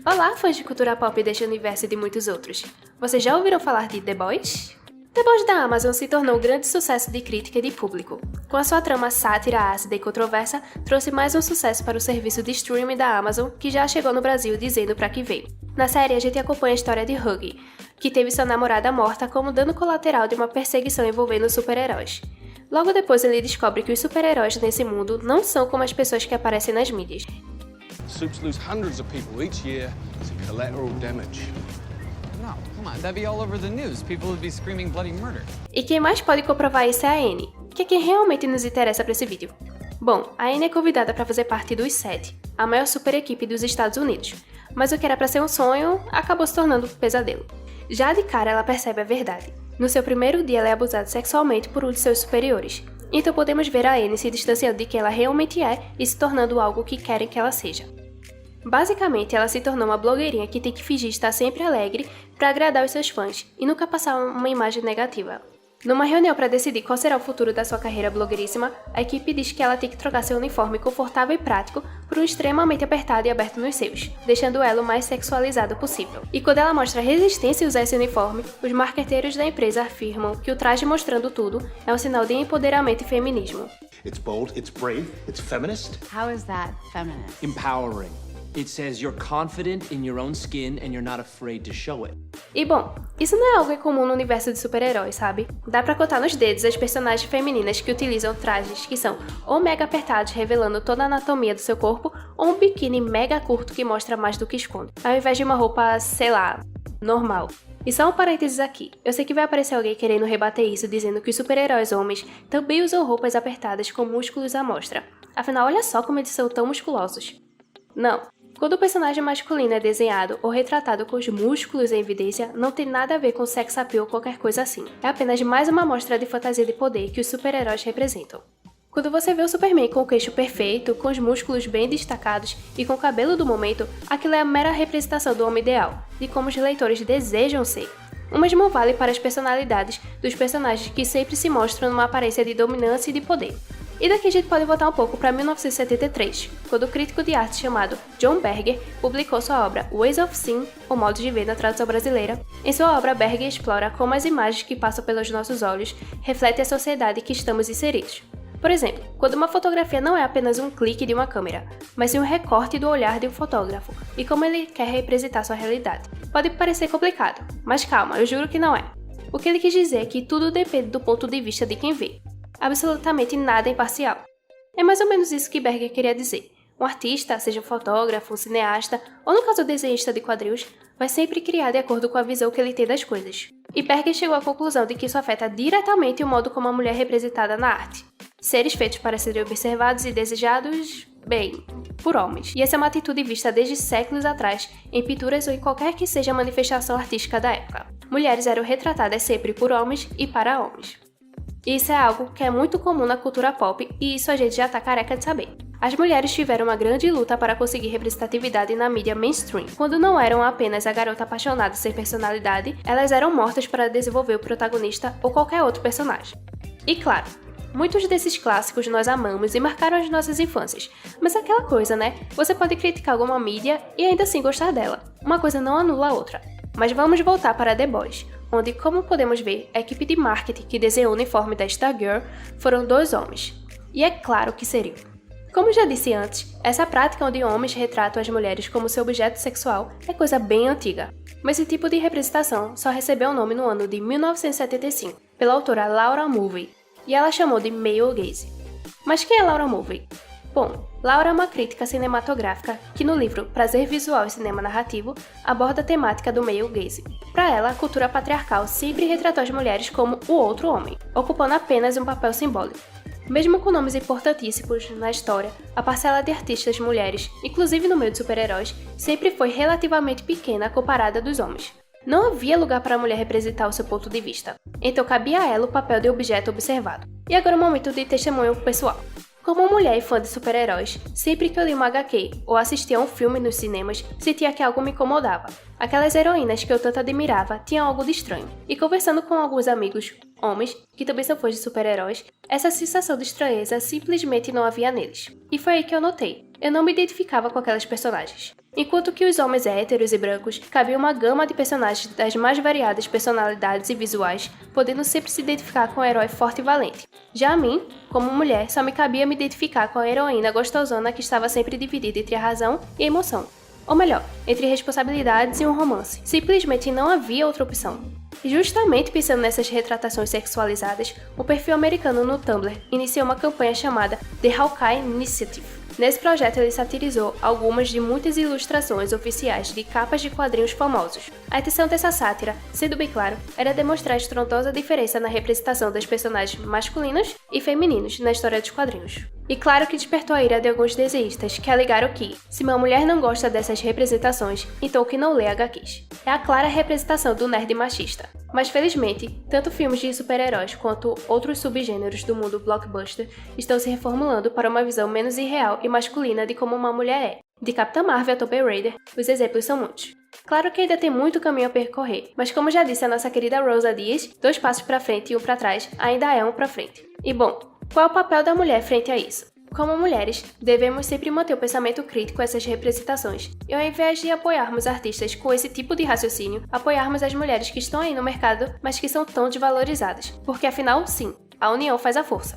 Olá, fãs de cultura pop deste universo e de muitos outros. Vocês já ouviram falar de The Boys? The Boys da Amazon se tornou um grande sucesso de crítica e de público. Com a sua trama sátira, ácida e controversa, trouxe mais um sucesso para o serviço de streaming da Amazon, que já chegou no Brasil dizendo pra que veio. Na série, a gente acompanha a história de Huggy, que teve sua namorada morta como dano colateral de uma perseguição envolvendo super-heróis. Logo depois, ele descobre que os super-heróis nesse mundo não são como as pessoas que aparecem nas mídias. Supes lose hundreds of people each year to collateral damage. No, come on, that'd be all over the news. People would be screaming bloody murder. E quem mais pode comprovar isso é a Annie, que é quem realmente nos interessa para esse vídeo. Bom, a Annie é convidada para fazer parte dos 7, a maior super equipe dos Estados Unidos, mas o que era para ser um sonho acabou se tornando um pesadelo. Já de cara ela percebe a verdade. No seu primeiro dia ela é abusada sexualmente por um de seus superiores, então podemos ver a Annie se distanciando de quem ela realmente é e se tornando algo que querem que ela seja. Basicamente, ela se tornou uma blogueirinha que tem que fingir estar sempre alegre para agradar os seus fãs e nunca passar uma imagem negativa. Numa reunião para decidir qual será o futuro da sua carreira blogueiríssima, a equipe diz que ela tem que trocar seu uniforme confortável e prático por um extremamente apertado e aberto nos seios, deixando ela o mais sexualizado possível. E quando ela mostra resistência em usar esse uniforme, os marqueteiros da empresa afirmam que o traje mostrando tudo é um sinal de empoderamento e feminismo. It's bold, it's brave, it's feminist. How is that feminist? Empowering. It says you're confident in your own skin and you're not afraid to show it. E bom, isso não é algo incomum no universo de super-heróis, sabe? Dá pra contar nos dedos as personagens femininas que utilizam trajes que são ou mega apertados revelando toda a anatomia do seu corpo, ou um biquíni mega curto que mostra mais do que esconde, ao invés de uma roupa, sei lá, normal. E só um parênteses aqui, eu sei que vai aparecer alguém querendo rebater isso dizendo que os super-heróis homens também usam roupas apertadas com músculos à mostra. Afinal, olha só como eles são tão musculosos. Não. Quando o personagem masculino é desenhado ou retratado com os músculos em evidência, não tem nada a ver com sex appeal ou qualquer coisa assim. É apenas mais uma amostra de fantasia de poder que os super-heróis representam. Quando você vê o Superman com o queixo perfeito, com os músculos bem destacados e com o cabelo do momento, aquilo é a mera representação do homem ideal, de como os leitores desejam ser. O mesmo vale para as personalidades dos personagens que sempre se mostram numa aparência de dominância e de poder. E daqui a gente pode voltar um pouco para 1973, quando o crítico de arte chamado John Berger publicou sua obra Ways of Seeing, ou Modos de Ver na tradução brasileira. Em sua obra, Berger explora como as imagens que passam pelos nossos olhos refletem a sociedade em que estamos inseridos. Por exemplo, quando uma fotografia não é apenas um clique de uma câmera, mas sim um recorte do olhar de um fotógrafo e como ele quer representar sua realidade. Pode parecer complicado, mas calma, eu juro que não é. O que ele quis dizer é que tudo depende do ponto de vista de quem vê. Absolutamente nada imparcial. É mais ou menos isso que Berger queria dizer. Um artista, seja um fotógrafo, um cineasta, ou no caso o desenhista de quadrinhos, vai sempre criar de acordo com a visão que ele tem das coisas. E Berger chegou à conclusão de que isso afeta diretamente o modo como a mulher é representada na arte. Seres feitos para serem observados e desejados, bem, por homens. E essa é uma atitude vista desde séculos atrás, em pinturas ou em qualquer que seja a manifestação artística da época. Mulheres eram retratadas sempre por homens e para homens. Isso é algo que é muito comum na cultura pop e isso a gente já tá careca de saber. As mulheres tiveram uma grande luta para conseguir representatividade na mídia mainstream. Quando não eram apenas a garota apaixonada sem personalidade, elas eram mortas para desenvolver o protagonista ou qualquer outro personagem. E claro, muitos desses clássicos nós amamos e marcaram as nossas infâncias, mas é aquela coisa, né? Você pode criticar alguma mídia e ainda assim gostar dela. Uma coisa não anula a outra. Mas vamos voltar para The Boys, onde, como podemos ver, a equipe de marketing que desenhou o uniforme da Stargirl foram 2 homens. E é claro que seriam. Como já disse antes, essa prática onde homens retratam as mulheres como seu objeto sexual é coisa bem antiga. Mas esse tipo de representação só recebeu o nome no ano de 1975, pela autora Laura Mulvey, e ela chamou de male gaze. Mas quem é Laura Mulvey? Bom, Laura é uma crítica cinematográfica que no livro Prazer Visual e Cinema Narrativo aborda a temática do male gaze. Para ela, a cultura patriarcal sempre retratou as mulheres como o outro homem, ocupando apenas um papel simbólico. Mesmo com nomes importantíssimos na história, a parcela de artistas mulheres, inclusive no meio de super-heróis, sempre foi relativamente pequena comparada dos homens. Não havia lugar para a mulher representar o seu ponto de vista, então cabia a ela o papel de objeto observado. E agora um momento de testemunho pessoal. Como mulher e fã de super-heróis, sempre que eu li uma HQ ou assistia a um filme nos cinemas, sentia que algo me incomodava. Aquelas heroínas que eu tanto admirava tinham algo de estranho. E conversando com alguns amigos, homens, que também são fãs de super-heróis, essa sensação de estranheza simplesmente não havia neles. E foi aí que eu notei. Eu não me identificava com aquelas personagens. Enquanto que os homens héteros e brancos cabia uma gama de personagens das mais variadas personalidades e visuais, podendo sempre se identificar com um herói forte e valente. Já a mim, como mulher, só me cabia me identificar com a heroína gostosona que estava sempre dividida entre a razão e a emoção. Ou melhor, entre responsabilidades e um romance. Simplesmente não havia outra opção. E justamente pensando nessas retratações sexualizadas, o perfil americano no Tumblr iniciou uma campanha chamada The Hawkeye Initiative. Nesse projeto ele satirizou algumas de muitas ilustrações oficiais de capas de quadrinhos famosos. A intenção dessa sátira, sendo bem claro, era demonstrar a estrondosa diferença na representação das personagens masculinos e femininos na história dos quadrinhos. E claro que despertou a ira de alguns desenhistas que alegaram que, se uma mulher não gosta dessas representações, então que não lê HQs. É a clara representação do nerd machista. Mas felizmente, tanto filmes de super-heróis quanto outros subgêneros do mundo blockbuster estão se reformulando para uma visão menos irreal e masculina de como uma mulher é. De Capitã Marvel a Tomb Raider, os exemplos são muitos. Claro que ainda tem muito caminho a percorrer, mas como já disse a nossa querida Rosa Dias, 2 passos para frente e 1 para trás ainda é 1 para frente. E bom, qual é o papel da mulher frente a isso? Como mulheres, devemos sempre manter o pensamento crítico a essas representações, e ao invés de apoiarmos artistas com esse tipo de raciocínio, apoiarmos as mulheres que estão aí no mercado, mas que são tão desvalorizadas, porque afinal, sim, a união faz a força.